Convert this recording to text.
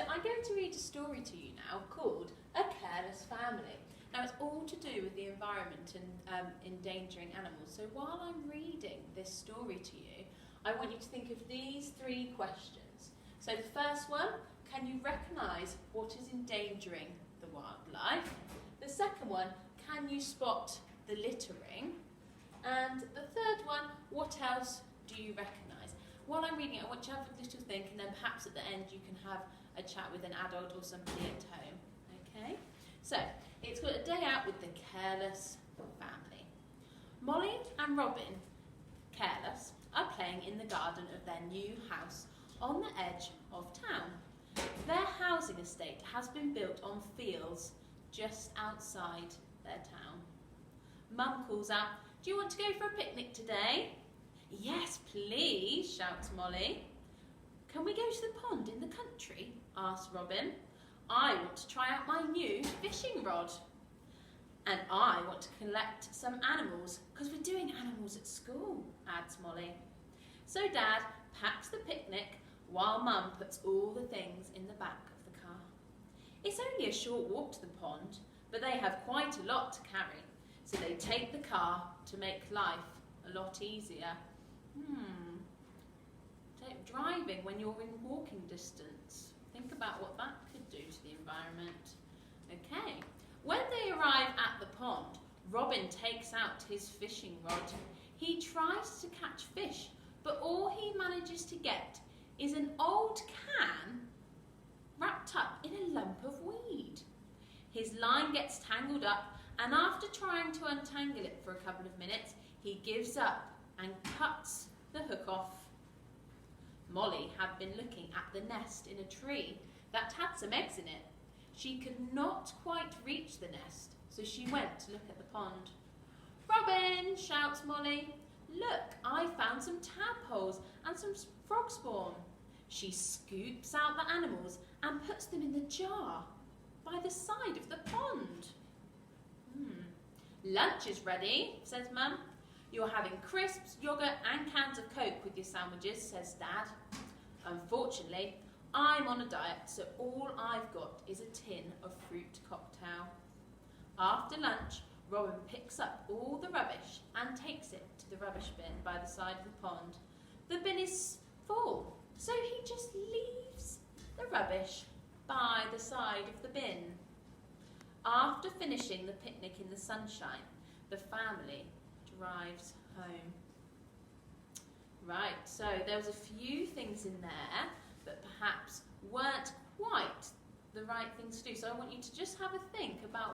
So I'm going to read a story to you now called A Careless Family. Now it's all to do with the environment and endangering animals. So while I'm reading this story to you, I want you to think of these 3 questions. So the first one, can you recognise what is endangering the wildlife? The second one, can you spot the littering? And the third one, what else do you recognise? While I'm reading it, I want you to have a little think, and then perhaps at the end you can have a chat with an adult or somebody at home. Okay? So, it's got a day out with the Careless Family. Molly and Robin, careless, are playing in the garden of their new house on the edge of town. Their housing estate has been built on fields just outside their town. Mum calls out, "Do you want to go for a picnic today?" "Yes, please," shouts Molly. "Can we go to the pond in the country?" asks Robin. "I want to try out my new fishing rod." "And I want to collect some animals, because we're doing animals at school," adds Molly. So Dad packs the picnic while Mum puts all the things in the back of the car. It's only a short walk to the pond, but they have quite a lot to carry, so they take the car to make life a lot easier. Driving when you're in walking distance. Think about what that could do to the environment. Okay, when they arrive at the pond, Robin takes out his fishing rod. He tries to catch fish, but all he manages to get is an old can wrapped up in a lump of weed. His line gets tangled up, and after trying to untangle it for a couple of minutes, he gives up and cuts the hook off. Molly had been looking at the nest in a tree that had some eggs in it. She could not quite reach the nest, so she went to look at the pond. "Robin," shouts Molly, "look, I found some tadpoles and some frog spawn." She scoops out the animals and puts them in the jar by the side of the pond. "Lunch is ready," says Mum. "You're having crisps, yoghurt and cans of Coke with your sandwiches," says Dad. "Unfortunately, I'm on a diet, so all I've got is a tin of fruit cocktail." After lunch, Robin picks up all the rubbish and takes it to the rubbish bin by the side of the pond. The bin is full, so he just leaves the rubbish by the side of the bin. After finishing the picnic in the sunshine, the family drives home. Right, so there was a few things in there that perhaps weren't quite the right things to do. So I want you to just have a think about